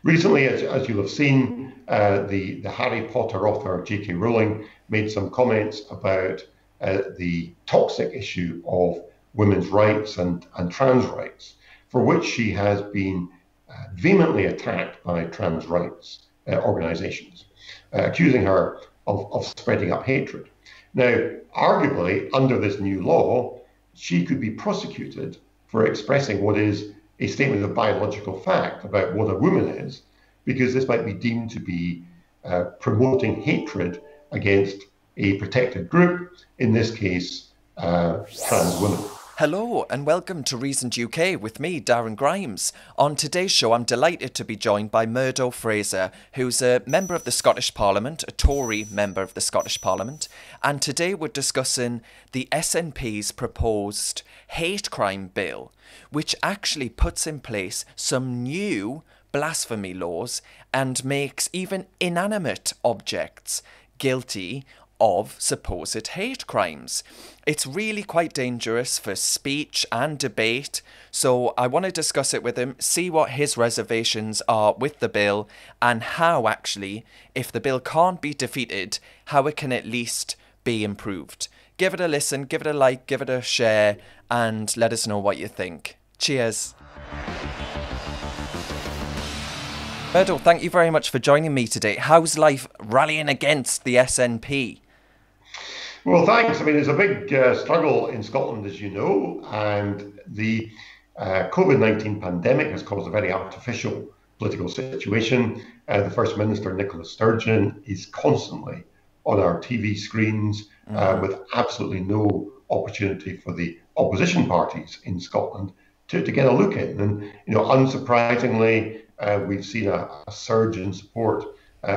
Recently, as you'll have seen, the Harry Potter author JK Rowling made some comments about the toxic issue of women's rights and trans rights, for which she has been vehemently attacked by trans rights organisations, accusing her of spreading up hatred. Now, arguably, under this new law, she could be prosecuted for expressing what is a statement of biological fact about what a woman is, because this might be deemed to be promoting hatred against a protected group, in this case, trans women. Hello and welcome to Reasoned UK with me, Darren Grimes. On today's show, I'm delighted to be joined by Murdo Fraser, who's a member of the Scottish Parliament, a Tory member of the Scottish Parliament, and today we're discussing the SNP's proposed hate crime bill, which actually puts in place some new blasphemy laws and makes even inanimate objects guilty of supposed hate crimes. It's really quite dangerous for speech and debate, so I want to discuss it with him, see what his reservations are with the bill, and how actually, if the bill can't be defeated, how it can at least be improved. Give it a listen, give it a like, give it a share, and let us know what you think. Cheers. Murdo, thank you very much for joining me today. How's life rallying against the SNP? Well, thanks. I mean, there's a big struggle in Scotland, as you know, and the COVID-19 pandemic has caused a very artificial political situation. The First Minister, Nicola Sturgeon, is constantly on our TV screens with absolutely no opportunity for the opposition parties in Scotland to get a look in. And, you know, unsurprisingly, we've seen a surge in support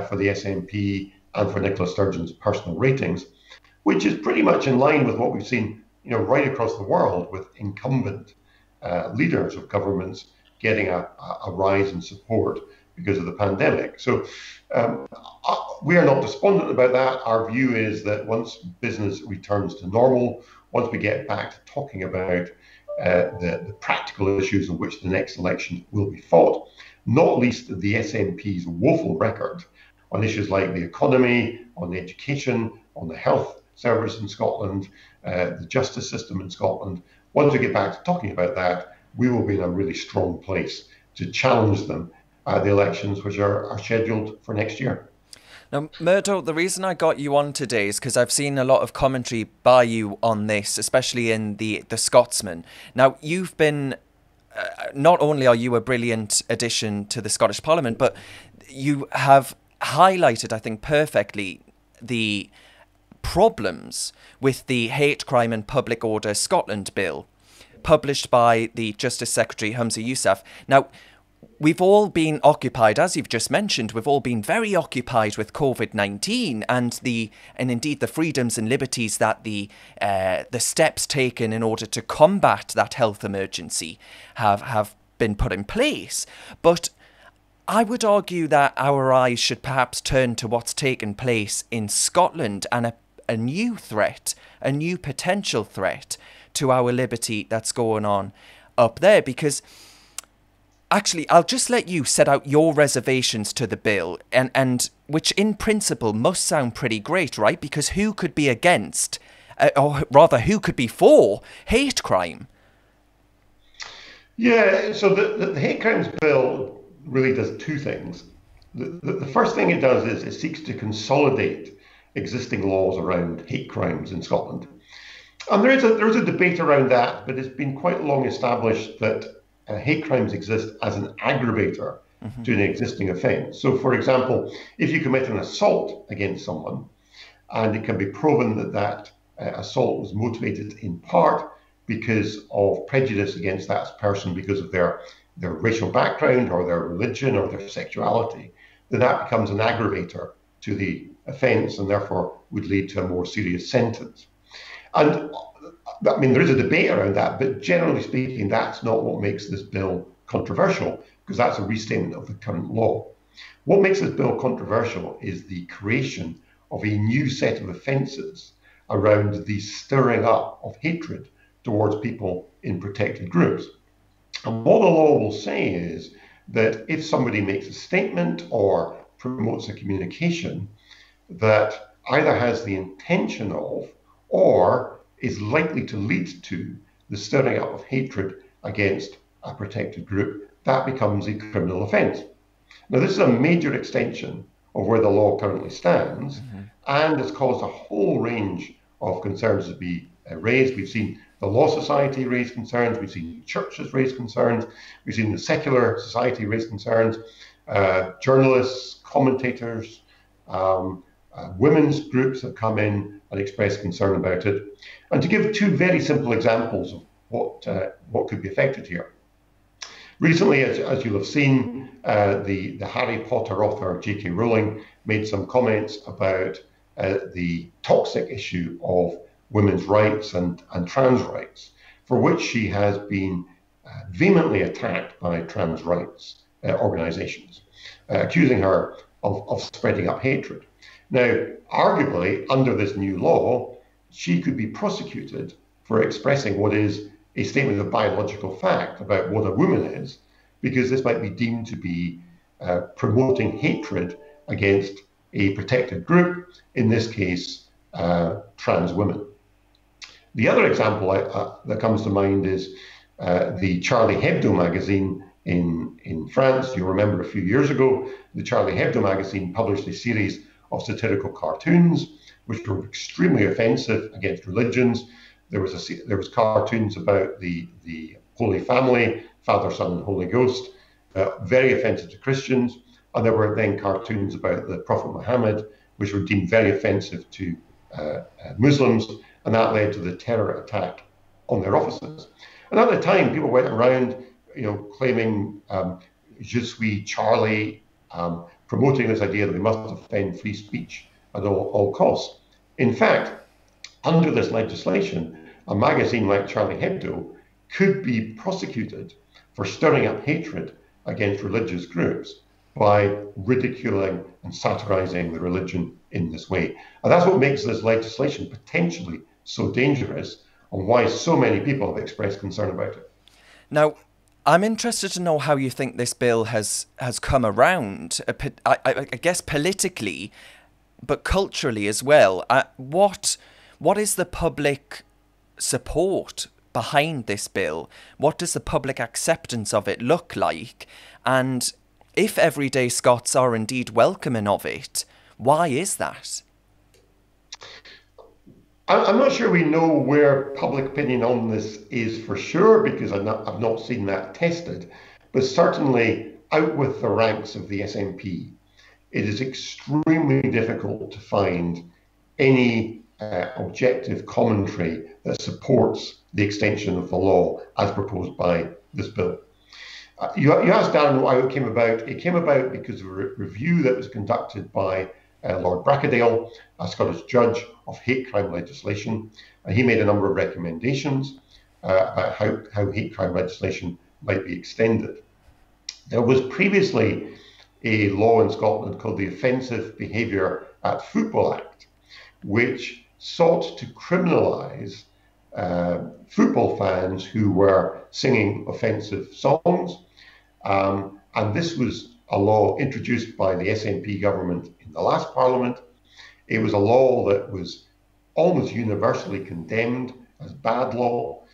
for the SNP and for Nicola Sturgeon's personal ratings, which is pretty much in line with what we've seen, you know, right across the world, with incumbent leaders of governments getting a rise in support because of the pandemic. So we are not despondent about that. Our view is that once business returns to normal, once we get back to talking about the practical issues on which the next election will be fought, not least the SNP's woeful record on issues like the economy, on the education, on the health service in Scotland, the justice system in Scotland. Once we get back to talking about that, we will be in a really strong place to challenge them at the elections, which are scheduled for next year. Now, Murdo, the reason I got you on today is because I've seen a lot of commentary by you on this, especially in the Scotsman. Now, you've been, not only are you a brilliant addition to the Scottish Parliament, but you have highlighted, I think, perfectly the problems with the Hate Crime and Public Order Scotland Bill, published by the Justice Secretary Humza Yousaf. Now, we've all been occupied, as you've just mentioned, we've all been very occupied with COVID-19 and indeed the freedoms and liberties that the steps taken in order to combat that health emergency have been put in place. But I would argue that our eyes should perhaps turn to what's taken place in Scotland and a new threat, a new potential threat to our liberty that's going on up there. Because actually, I'll just let you set out your reservations to the bill, and which in principle must sound pretty great, right? Because who could be against, or rather who could be for hate crime? Yeah, so the hate crimes bill really does two things. The first thing it does is it seeks to consolidate existing laws around hate crimes in Scotland. And there is a debate around that, but it's been quite long established that hate crimes exist as an aggravator to an existing offence. So, for example, if you commit an assault against someone, and it can be proven that that assault was motivated in part because of prejudice against that person because of their racial background or their religion or their sexuality, then that becomes an aggravator to the offence and therefore would lead to a more serious sentence. And I mean, there is a debate around that, but generally speaking, that's not what makes this bill controversial, because that's a restatement of the current law. What makes this bill controversial is the creation of a new set of offences around the stirring up of hatred towards people in protected groups. And what the law will say is that if somebody makes a statement or promotes a communication that either has the intention of or is likely to lead to the stirring up of hatred against a protected group, that becomes a criminal offence. Now, this is a major extension of where the law currently stands, and has caused a whole range of concerns to be raised. We've seen the Law Society raise concerns, we've seen churches raise concerns, we've seen the secular society raise concerns, journalists, commentators, women's groups have come in and expressed concern about it. And to give two very simple examples of what could be affected here. Recently, as you'll have seen, the Harry Potter author JK Rowling made some comments about the toxic issue of women's rights and trans rights, for which she has been vehemently attacked by trans rights organisations, accusing her of spreading up hatred. Now, arguably, under this new law, she could be prosecuted for expressing what is a statement of biological fact about what a woman is, because this might be deemed to be promoting hatred against a protected group, in this case, trans women. The other example that comes to mind is the Charlie Hebdo magazine in France. You remember a few years ago, the Charlie Hebdo magazine published a series of satirical cartoons, which were extremely offensive against religions. There was cartoons about the Holy Family, Father, Son, and Holy Ghost, very offensive to Christians. And there were then cartoons about the Prophet Muhammad, which were deemed very offensive to Muslims, and that led to the terror attack on their offices. And at the time, people went around, claiming "Je suis Charlie," promoting this idea that we must defend free speech at all costs. In fact, under this legislation, a magazine like Charlie Hebdo could be prosecuted for stirring up hatred against religious groups by ridiculing and satirizing the religion in this way. And that's what makes this legislation potentially so dangerous, and why so many people have expressed concern about it. Now, I'm interested to know how you think this bill has come around, I guess politically, but culturally as well. What is the public support behind this bill? What does the public acceptance of it look like? And if everyday Scots are indeed welcoming of it, why is that? I'm not sure we know where public opinion on this is for sure, because I've not seen that tested. But certainly out with the ranks of the SNP, it is extremely difficult to find any objective commentary that supports the extension of the law as proposed by this bill. You asked Darren why it came about. It came about because of a review that was conducted by Lord Bracadale, a Scottish judge of hate crime legislation, and he made a number of recommendations about how hate crime legislation might be extended. There was previously a law in Scotland called the Offensive Behaviour at Football Act, which sought to criminalise football fans who were singing offensive songs. And this was a law introduced by the SNP government in the last Parliament. It was a law that was almost universally condemned as bad law.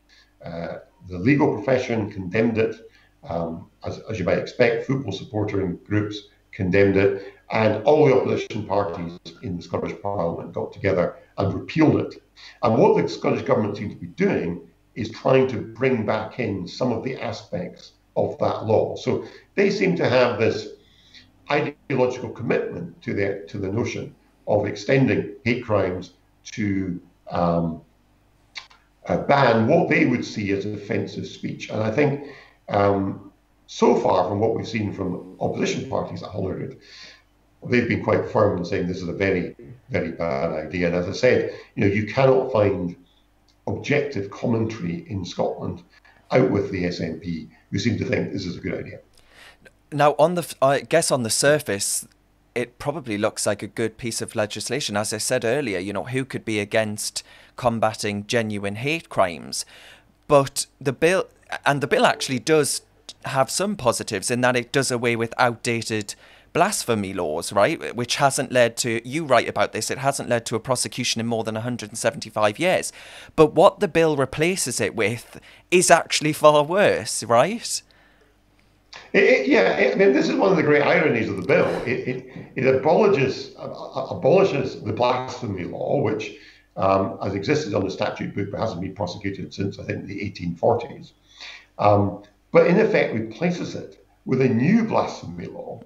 The legal profession condemned it, as you might expect. Football supporting groups condemned it, and all the opposition parties in the Scottish Parliament got together and repealed it. And what the Scottish government seems to be doing is trying to bring back in some of the aspects of that law. So they seem to have this ideological commitment to the notion of extending hate crimes to ban what they would see as offensive speech. And I think so far from what we've seen from opposition parties at Holyrood, they've been quite firm in saying this is a very, very bad idea. And as I said, you cannot find objective commentary in Scotland out with the SNP who seem to think this is a good idea. Now, I guess on the surface, it probably looks like a good piece of legislation. As I said earlier, who could be against combating genuine hate crimes? But the bill actually does have some positives in that it does away with outdated blasphemy laws, right? Which hasn't led to, you write about this, it hasn't led to a prosecution in more than 175 years. But what the bill replaces it with is actually far worse, right? I mean, this is one of the great ironies of the bill. It abolishes the blasphemy law, which has existed on the statute book but hasn't been prosecuted since, I think, the 1840s. But in effect, replaces it with a new blasphemy law.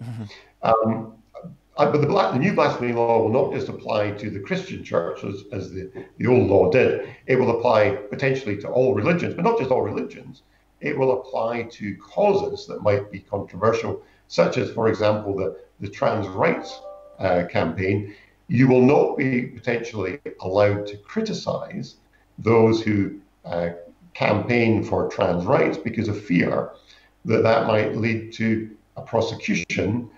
But the new blasphemy law will not just apply to the Christian church as the old law did. It will apply potentially to all religions, but not just all religions. It will apply to causes that might be controversial, such as, for example, the trans rights campaign. You will not be potentially allowed to criticize those who campaign for trans rights because of fear that that might lead to a prosecution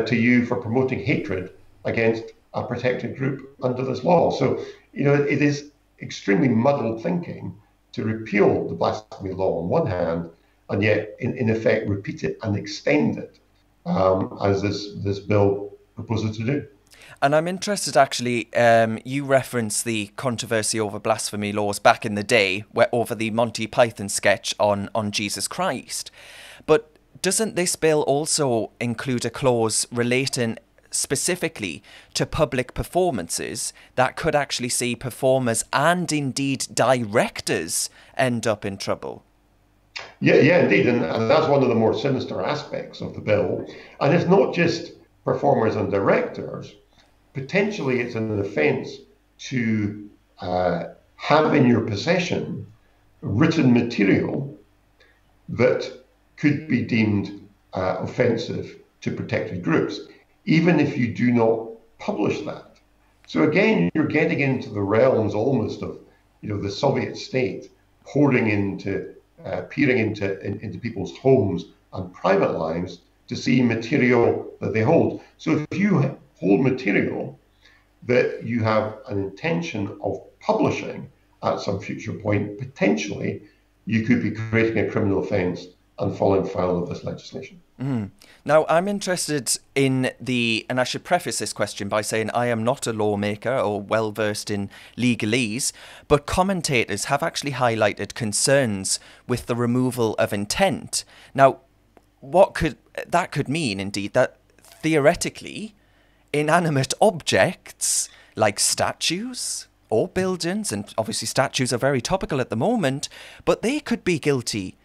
to you for promoting hatred against a protected group under this law. So, it is extremely muddled thinking to repeal the blasphemy law on one hand, and yet in effect repeat it and extend it as this bill proposes to do. And I'm interested, actually, you reference the controversy over blasphemy laws back in the day, over the Monty Python sketch on Jesus Christ. But doesn't this bill also include a clause relating specifically to public performances that could actually see performers and indeed directors end up in trouble? Yeah, indeed. And that's one of the more sinister aspects of the bill. And it's not just performers and directors. Potentially, it's an offence to have in your possession written material that could be deemed offensive to protected groups, even if you do not publish that. So again, you're getting into the realms almost of, the Soviet state peering into people's homes and private lives to see material that they hold. So if you hold material that you have an intention of publishing at some future point, potentially you could be creating a criminal offence and falling foul of this legislation. Now, I'm interested in and I should preface this question by saying I am not a lawmaker or well versed in legalese, but commentators have actually highlighted concerns with the removal of intent. Now, what could that mean, indeed, that theoretically inanimate objects like statues or buildings, and obviously statues are very topical at the moment, but they could be guilty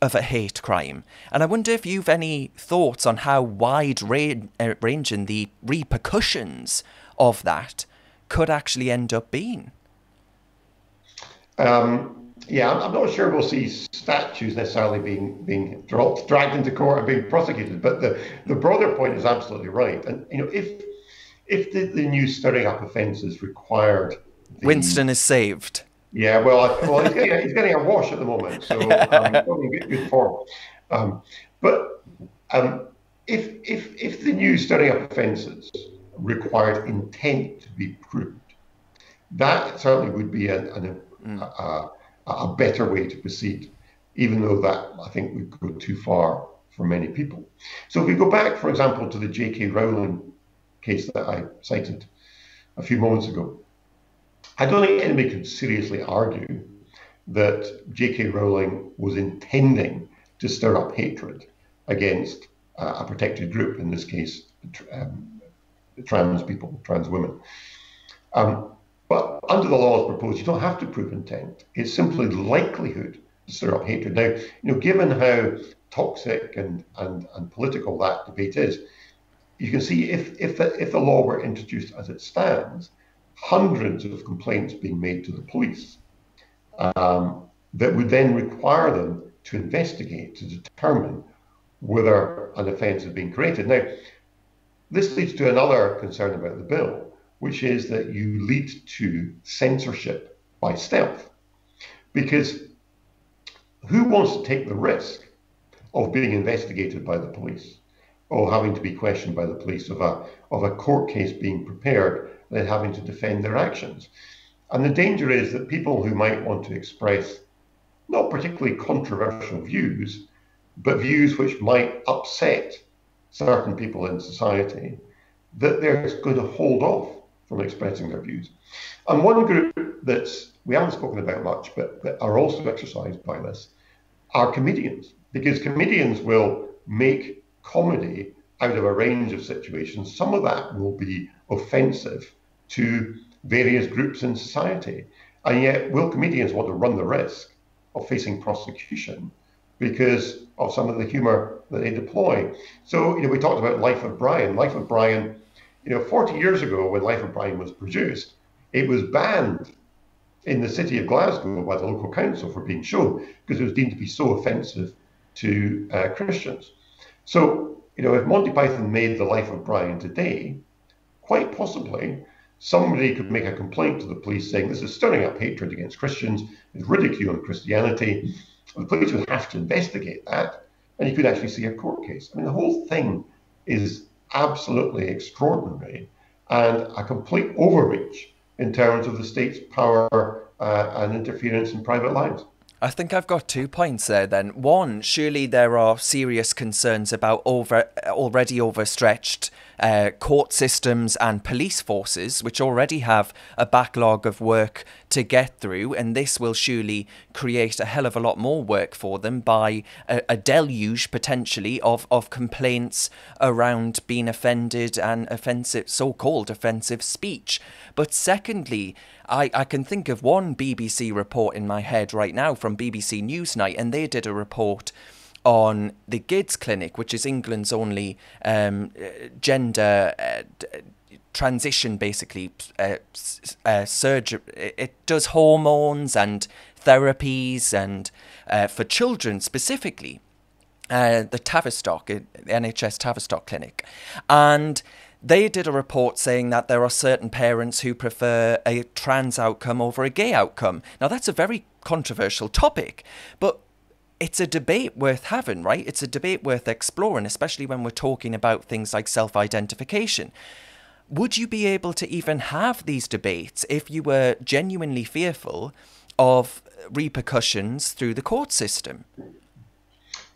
of a hate crime. And I wonder if you've any thoughts on how wide-ranging the repercussions of that could actually end up being. I'm not sure we'll see statues necessarily being dragged into court and being prosecuted, but the broader point is absolutely right. And if the new stirring up offences required, Winston is saved. Yeah, well, he's getting a wash at the moment, so good form. But if the new stirring up offences required intent to be proved, that certainly would be a better way to proceed, even though that I think would go too far for many people. So if we go back, for example, to the JK Rowling case that I cited a few moments ago, I don't think anybody could seriously argue that JK Rowling was intending to stir up hatred against a protected group, in this case, trans people, trans women. But under the laws proposed, you don't have to prove intent. It's simply the likelihood to stir up hatred. Now, given how toxic and political that debate is, you can see if the law were introduced as it stands, hundreds of complaints being made to the police that would then require them to investigate to determine whether an offence has been created. Now, this leads to another concern about the bill, which is that you lead to censorship by stealth. Because who wants to take the risk of being investigated by the police, or having to be questioned by the police, of a court case being prepared, then having to defend their actions? And the danger is that people who might want to express not particularly controversial views but views which might upset certain people in society, that they're going to hold off from expressing their views. And one group that's we haven't spoken about much, but that are also exercised by this, are comedians, because comedians will make comedy out of a range of situations. Some of that will be offensive to various groups in society. And yet, will comedians want to run the risk of facing prosecution because of some of the humour that they deploy? So, we talked about Life of Brian. Life of Brian, 40 years ago when Life of Brian was produced, it was banned in the city of Glasgow by the local council for being shown because it was deemed to be so offensive to Christians. So, if Monty Python made The Life of Brian today, quite possibly somebody could make a complaint to the police saying this is stirring up hatred against Christians, it's ridiculing Christianity. The police would have to investigate that, and you could actually see a court case. I mean, the whole thing is absolutely extraordinary and a complete overreach in terms of the state's power and interference in private lives. I think I've got 2 points there then. One, surely there are serious concerns about already overstretched court systems and police forces, which already have a backlog of work to get through, and this will surely create a hell of a lot more work for them by a deluge, potentially, of complaints around being offended and offensive, so-called offensive speech. But secondly, I can think of one BBC report in my head right now from BBC Newsnight, and they did a report on the GIDS clinic, which is England's only gender transition, basically, surgery. It does hormones and therapies and for children specifically, the Tavistock, NHS Tavistock clinic. And they did a report saying that there are certain parents who prefer a trans outcome over a gay outcome. Now, that's a very controversial topic, but it's a debate worth having, right? It's a debate worth exploring, especially when we're talking about things like self-identification. Would you be able to even have these debates if you were genuinely fearful of repercussions through the court system?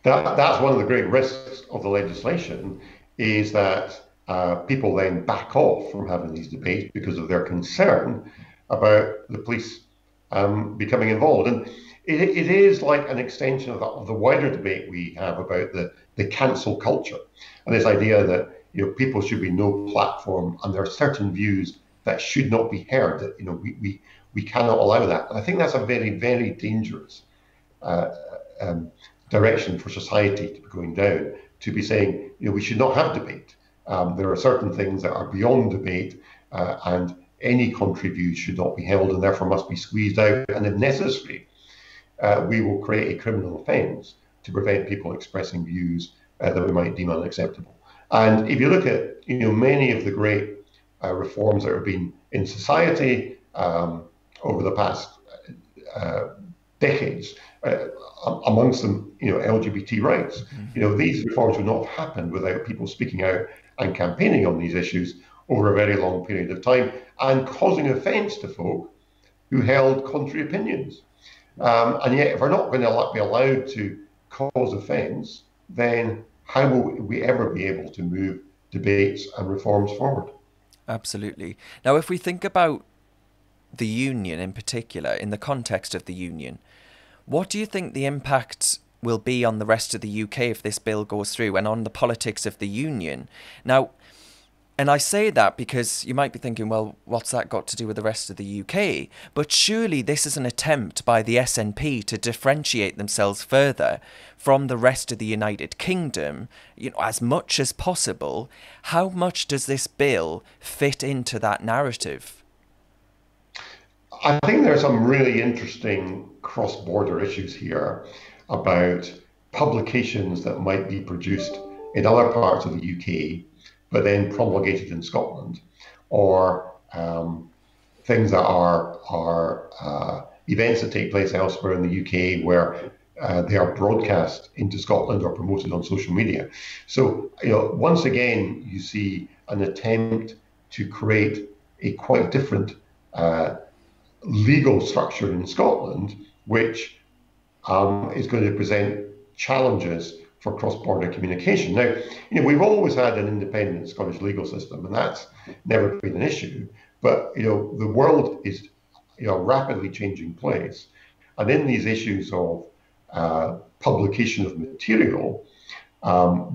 That's one of the great risks of the legislation, is that people then back off from having these debates because of their concern about the police becoming involved. And it is like an extension of the wider debate we have about the cancel culture and this idea that people should be no platform and there are certain views that should not be heard, that we cannot allow that. And I think that's a very, very dangerous direction for society to be going down, to be saying we should not have debate. There are certain things that are beyond debate, and any contrary view should not be held and therefore must be squeezed out. And if necessary, we will create a criminal offence to prevent people expressing views that we might deem unacceptable. And if you look at many of the great reforms that have been in society over the past decades, amongst them LGBT rights, these reforms would not have happened without people speaking out and campaigning on these issues over a very long period of time and causing offence to folk who held contrary opinions. And yet, if we're not going to be allowed to cause offence, then how will we ever be able to move debates and reforms forward? Absolutely. Now, if we think about the union in particular, in the context of the union, what do you think the impact will be on the rest of the UK if this bill goes through, and on the politics of the union? Now, and I say that because you might be thinking, well, what's that got to do with the rest of the UK? But surely this is an attempt by the SNP to differentiate themselves further from the rest of the United Kingdom, as much as possible. How much does this bill fit into that narrative? I think there are some really interesting cross-border issues here about publications that might be produced in other parts of the UK but then promulgated in Scotland, or things that are events that take place elsewhere in the UK where they are broadcast into Scotland or promoted on social media. So, once again, you see an attempt to create a quite different legal structure in Scotland, which is going to present challenges for cross-border communication. Now, we've always had an independent Scottish legal system, and that's never been an issue. But the world is a rapidly changing place, and in these issues of publication of material,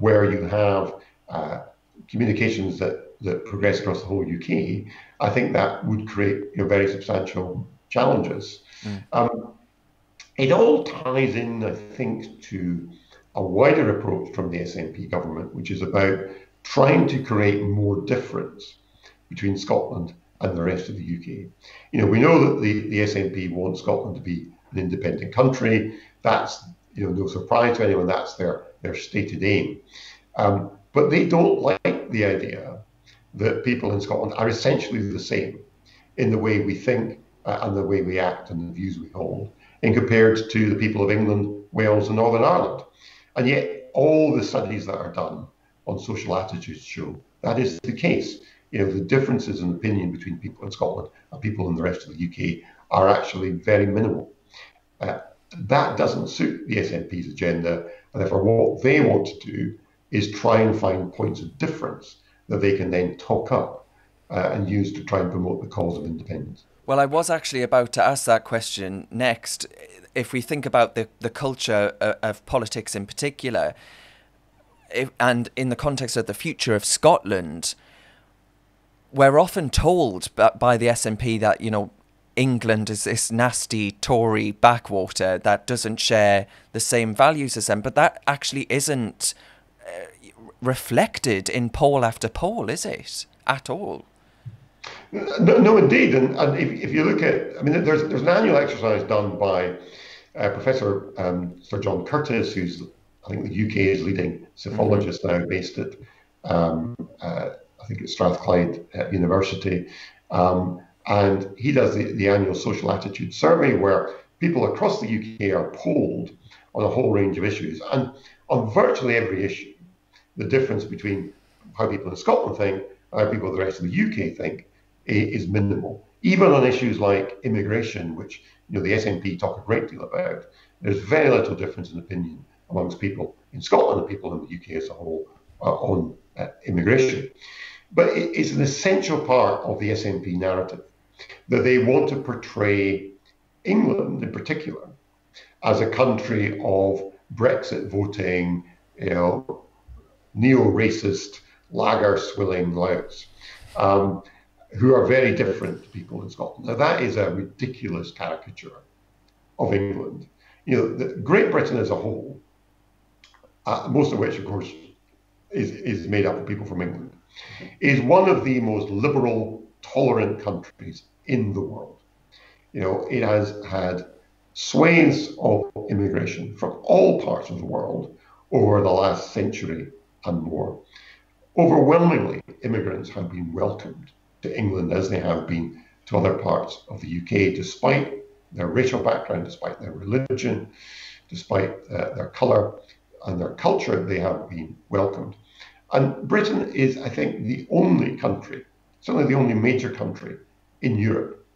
where you have communications that progress across the whole UK, I think that would create very substantial challenges. It all ties in, I think, to a wider approach from the SNP government, which is about trying to create more difference between Scotland and the rest of the UK. We know that the SNP want Scotland to be an independent country. That's no surprise to anyone. That's their stated aim. But they don't like the idea that people in Scotland are essentially the same in the way we think and the way we act and the views we hold, in compared to the people of England, Wales, and Northern Ireland. And yet, all the studies that are done on social attitudes show that is the case. The differences in opinion between people in Scotland and people in the rest of the UK are actually very minimal. That doesn't suit the SNP's agenda, and therefore what they want to do is try and find points of difference that they can then talk up and use to try and promote the cause of independence. Well, I was actually about to ask that question next. If we think about the culture of politics in particular, and in the context of the future of Scotland, we're often told by the SNP that, England is this nasty Tory backwater that doesn't share the same values as them, but that actually isn't reflected in poll after poll, is it? At all? No, indeed. And if you look at, there's an annual exercise done by Professor Sir John Curtis, who's, I think, the UK's leading psephologist now, based at, I think it's Strathclyde University. And he does the annual social attitude survey, where people across the UK are polled on a whole range of issues. And on virtually every issue, the difference between how people in Scotland think and how people in the rest of the UK think is minimal. Even on issues like immigration, which the SNP talk a great deal about, there's very little difference in opinion amongst people in Scotland and people in the UK as a whole on immigration. But it's an essential part of the SNP narrative that they want to portray England in particular as a country of Brexit voting, neo-racist, lager-swilling louts, who are very different to people in Scotland. Now, that is a ridiculous caricature of England. Great Britain as a whole, most of which, of course, is made up of people from England, is one of the most liberal, tolerant countries in the world. It has had swathes of immigration from all parts of the world over the last century and more. Overwhelmingly, immigrants have been welcomed to England as they have been to other parts of the UK, despite their racial background, despite their religion, despite their colour and their culture. They have been welcomed. And Britain is, I think, the only country, certainly the only major country in Europe,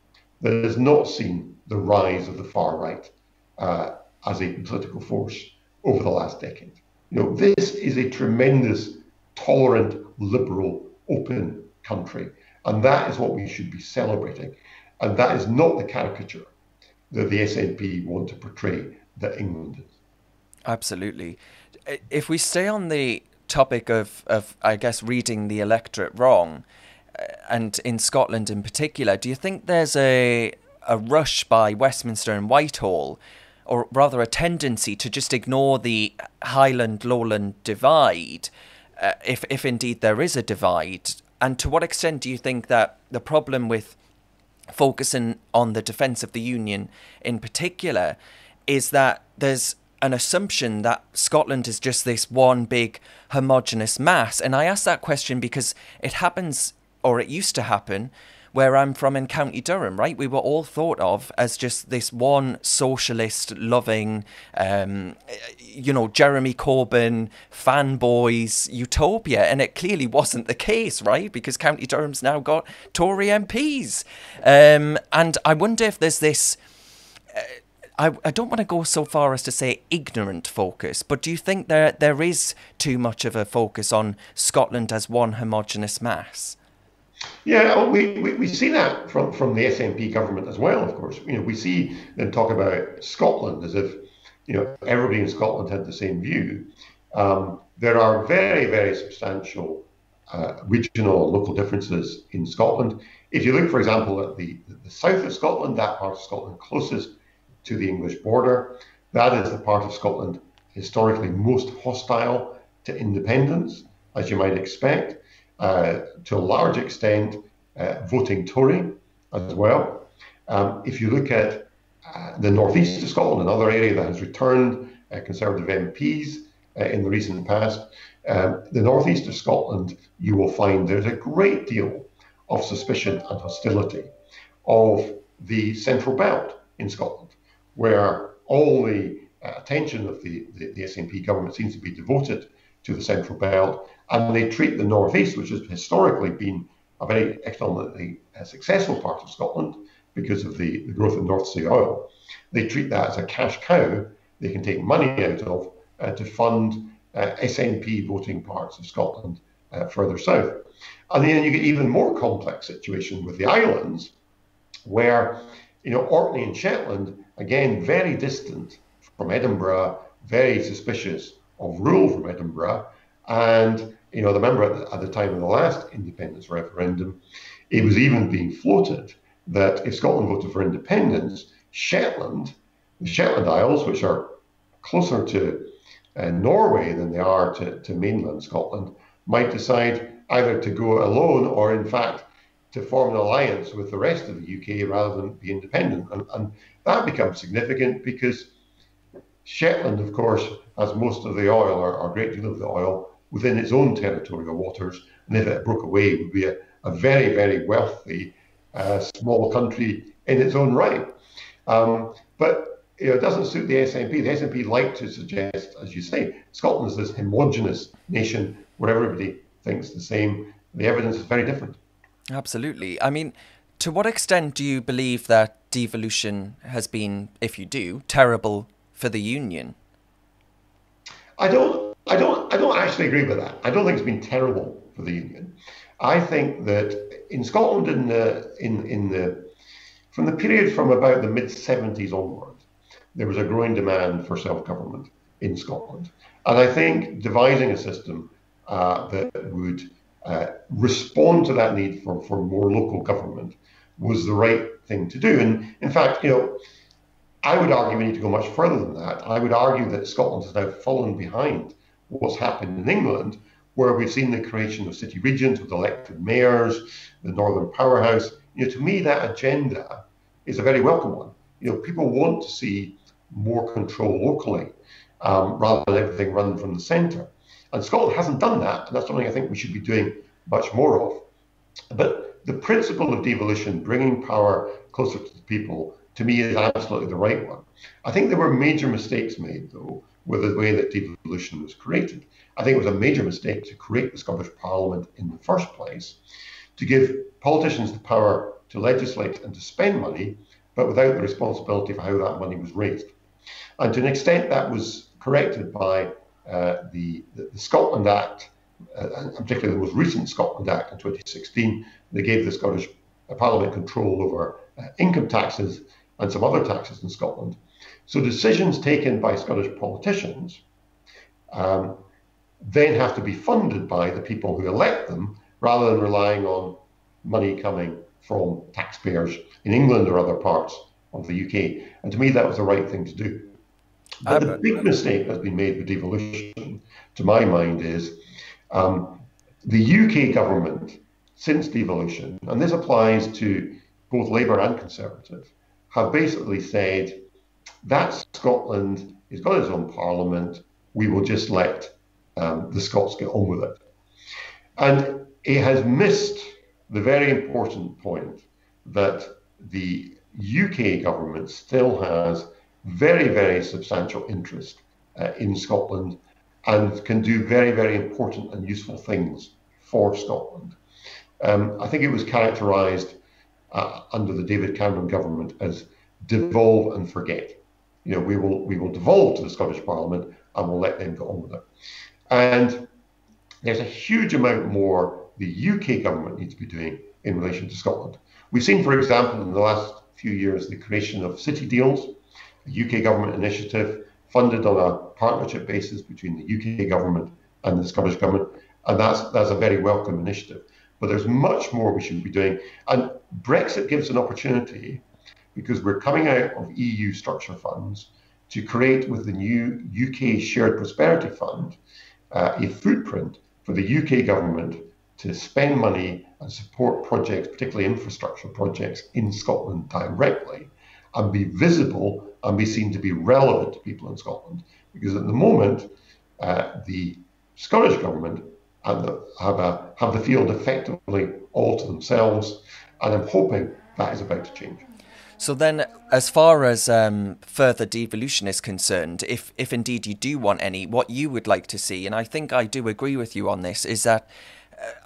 that has not seen the rise of the far right as a political force over the last decade. This is a tremendous, tolerant, liberal, open country. And that is what we should be celebrating. And that is not the caricature that the SNP want to portray that England is. Absolutely. If we stay on the topic of I guess, reading the electorate wrong, and in Scotland in particular, do you think there's a rush by Westminster and Whitehall, or rather a tendency to just ignore the Highland-Lowland divide, if indeed there is a divide? And to what extent do you think that the problem with focusing on the defence of the Union in particular is that there's an assumption that Scotland is just this one big homogenous mass? And I ask that question because it happens, or it used to happen, where I'm from in County Durham, right? We were all thought of as just this one socialist loving, Jeremy Corbyn fanboys utopia. And it clearly wasn't the case, right? Because County Durham's now got Tory MPs. And I wonder if there's this I don't want to go so far as to say ignorant focus, but do you think there is too much of a focus on Scotland as one homogenous mass? Yeah, well, we see that from the SNP government as well, of course. We see them talk about Scotland as if, everybody in Scotland had the same view. There are very, very substantial regional and local differences in Scotland. If you look, for example, at the south of Scotland, that part of Scotland closest to the English border, that is the part of Scotland historically most hostile to independence, as you might expect, to a large extent voting Tory as well. If you look at the northeast of Scotland, another area that has returned Conservative MPs in the recent past, the northeast of Scotland, you will find there's a great deal of suspicion and hostility of the central belt in Scotland, where all the attention of the SNP government seems to be devoted to the central belt, and they treat the northeast, which has historically been a very economically successful part of Scotland because of the growth of North Sea oil. They treat that as a cash cow they can take money out of to fund SNP voting parts of Scotland further south. And then you get even more complex situation with the islands, where Orkney and Shetland, again, very distant from Edinburgh, very suspicious of rule from Edinburgh. And the member at the time of the last independence referendum, it was even being floated that if Scotland voted for independence, Shetland, the Shetland Isles, which are closer to Norway than they are to mainland Scotland, might decide either to go alone or, in fact, to form an alliance with the rest of the UK rather than be independent. And that becomes significant because Shetland, of course, has most of the oil, or a great deal of the oil, within its own territorial waters. And if it broke away, it would be a very, very wealthy small country in its own right. But it doesn't suit the SNP. The SNP like to suggest, as you say, Scotland is this homogenous nation where everybody thinks the same. The evidence is very different. Absolutely. I mean, to what extent do you believe that devolution has been, if you do, terrible for the union? I don't actually agree with that. I don't think it's been terrible for the union. I think that in Scotland, from the period from about the mid-70s onward, there was a growing demand for self-government in Scotland. And I think devising a system that would respond to that need for more local government was the right thing to do. And in fact, I would argue we need to go much further than that. I would argue that Scotland has now fallen behind what's happened in England, where we've seen the creation of city regions with elected mayors, the Northern Powerhouse. To me, that agenda is a very welcome one. People want to see more control locally rather than everything run from the centre. And Scotland hasn't done that, and that's something I think we should be doing much more of. But the principle of devolution, bringing power closer to the people, to me is absolutely the right one. I think there were major mistakes made, though, with the way that devolution was created. I think it was a major mistake to create the Scottish Parliament in the first place, to give politicians the power to legislate and to spend money, but without the responsibility for how that money was raised. And to an extent, that was corrected by the Scotland Act, and particularly the most recent Scotland Act in 2016. They gave the Scottish Parliament control over income taxes and some other taxes in Scotland. So decisions taken by Scottish politicians then have to be funded by the people who elect them, rather than relying on money coming from taxpayers in England or other parts of the UK. And to me, that was the right thing to do. But the big mistake that's been made with devolution, to my mind, is the UK government, since devolution, and this applies to both Labour and Conservative, have basically said that Scotland has got its own parliament, we will just let the Scots get on with it. And it has missed the very important point that the UK government still has very, very substantial interest in Scotland and can do very, very important and useful things for Scotland. I think it was characterised under the David Cameron government as devolve and forget. we will devolve to the Scottish Parliament and we'll let them get on with it. And there's a huge amount more the UK government needs to be doing in relation to Scotland. We've seen, for example, in the last few years, the creation of city deals, a UK government initiative funded on a partnership basis between the UK government and the Scottish government, and that's a very welcome initiative. But there's much more we should be doing, and Brexit gives an opportunity, because we're coming out of EU structure funds, to create with the new UK Shared Prosperity Fund a footprint for the UK government to spend money and support projects, particularly infrastructure projects in Scotland directly, and be visible and be seen to be relevant to people in Scotland. Because at the moment, the Scottish government have the field effectively all to themselves, and I'm hoping that is about to change. So then, as far as further devolution is concerned, if indeed you do want any, what you would like to see, and I think I do agree with you on this, is that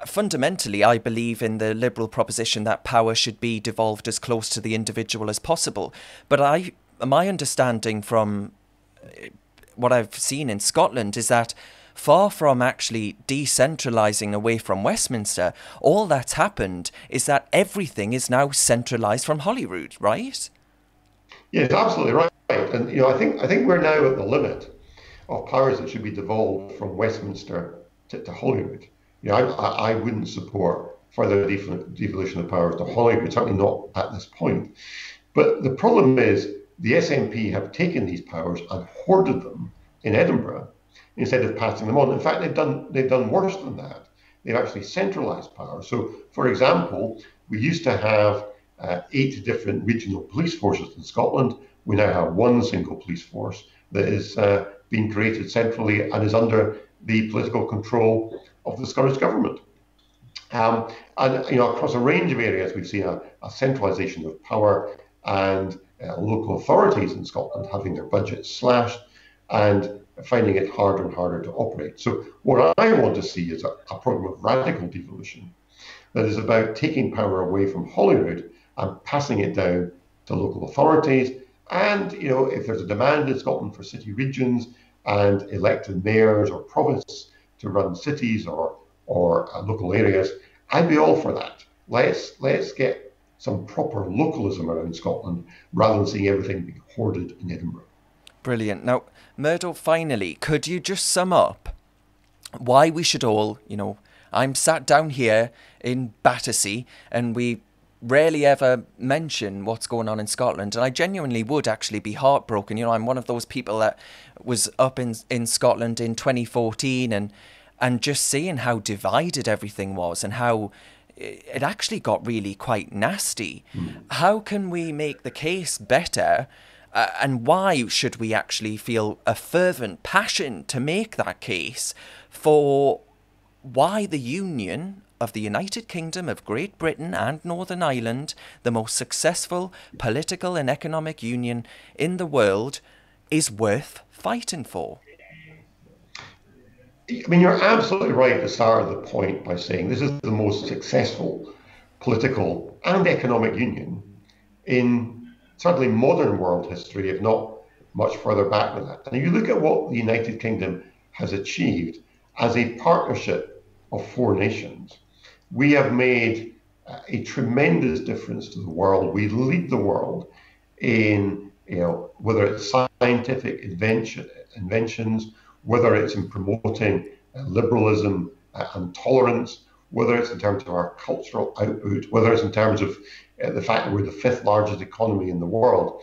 fundamentally I believe in the Liberal proposition that power should be devolved as close to the individual as possible. But my understanding from what I've seen in Scotland is that far from actually decentralising away from Westminster, all that's happened is that everything is now centralised from Holyrood, right? Yes, absolutely right. And I think we're now at the limit of powers that should be devolved from Westminster to Holyrood. I wouldn't support further devolution of powers to Holyrood, certainly not at this point. But the problem is the SNP have taken these powers and hoarded them in Edinburgh instead of passing them on. In fact, they've done worse than that. They've actually centralised power. So, for example, we used to have 8 different regional police forces in Scotland. We now have one single police force that is being created centrally and is under the political control of the Scottish government. And across a range of areas, we've seen a centralisation of power, and local authorities in Scotland having their budgets slashed and finding it harder and harder to operate. So what I want to see is a programme of radical devolution that is about taking power away from Holyrood and passing it down to local authorities. And if there's a demand in Scotland for city regions and elected mayors or provinces to run cities or local areas, I'd be all for that. Let's get some proper localism around Scotland rather than seeing everything being hoarded in Edinburgh. Brilliant. Now, Murdo, finally, could you just sum up why we should all, I'm sat down here in Battersea and we rarely ever mention what's going on in Scotland, and I genuinely would actually be heartbroken. I'm one of those people that was up in Scotland in 2014 and just seeing how divided everything was and how it actually got really quite nasty. How can we make the case better? And why should we actually feel a fervent passion to make that case for why the union of the United Kingdom of Great Britain and Northern Ireland, the most successful political and economic union in the world, is worth fighting for? I mean, you're absolutely right at the start of the point by saying this is the most successful political and economic union in certainly modern world history, if not much further back than that. And if you look at what the United Kingdom has achieved as a partnership of 4 nations, we have made a tremendous difference to the world. We lead the world in, whether it's scientific inventions, whether it's in promoting liberalism and tolerance, whether it's in terms of our cultural output, whether it's in terms of the fact that we're the 5th largest economy in the world.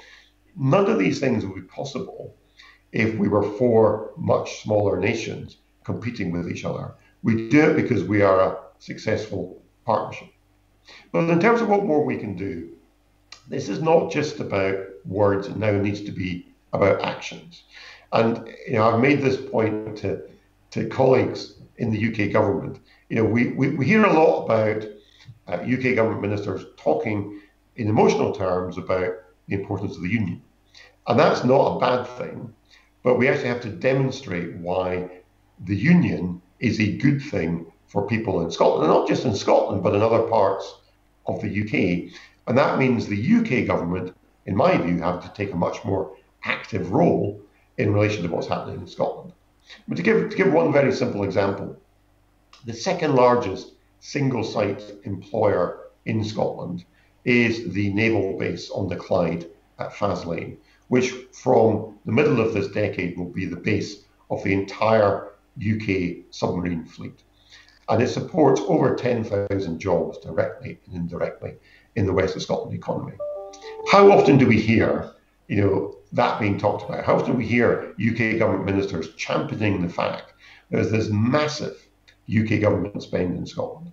None of these things would be possible if we were 4 much smaller nations competing with each other. We do it because we are a successful partnership. But in terms of what more we can do, this is not just about words. It now needs to be about actions. And I've made this point to colleagues in the UK government. We hear a lot about UK government ministers talking in emotional terms about the importance of the union. And that's not a bad thing, but we actually have to demonstrate why the union is a good thing for people in Scotland, and not just in Scotland, but in other parts of the UK. And that means the UK government, in my view, have to take a much more active role in relation to what's happening in Scotland. But to give one very simple example, the second largest single site employer in Scotland is the naval base on the Clyde at Faslane, which from the middle of this decade will be the base of the entire UK submarine fleet. And it supports over 10,000 jobs directly and indirectly in the West of Scotland economy. How often do we hear, that being talked about? How often do we hear UK government ministers championing the fact there's this massive UK government spend in Scotland?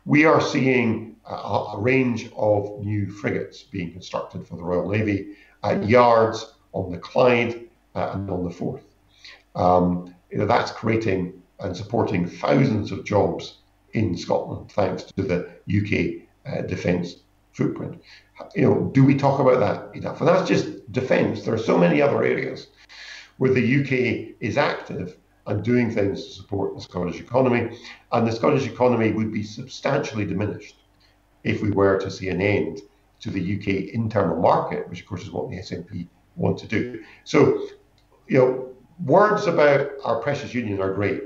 We are seeing a range of new frigates being constructed for the Royal Navy at yards on the Clyde and on the Forth. That's creating and supporting thousands of jobs in Scotland thanks to the UK defence footprint. Do we talk about that enough? And that's just defence. There are so many other areas where the UK is active and doing things to support the Scottish economy. And the Scottish economy would be substantially diminished if we were to see an end to the UK internal market, which of course is what the SNP want to do. So, words about our precious union are great,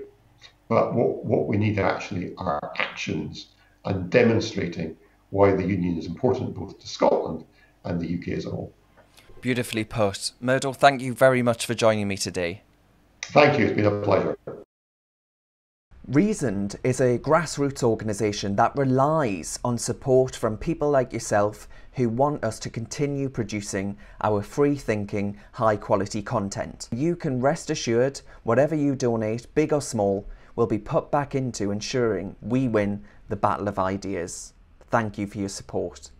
but what we need actually are actions and demonstrating why the union is important both to Scotland and the UK as a whole. Beautifully put. Murdo, thank you very much for joining me today. Thank you, it's been a pleasure. Reasoned is a grassroots organisation that relies on support from people like yourself who want us to continue producing our free-thinking, high-quality content. You can rest assured whatever you donate, big or small, will be put back into ensuring we win the battle of ideas. Thank you for your support.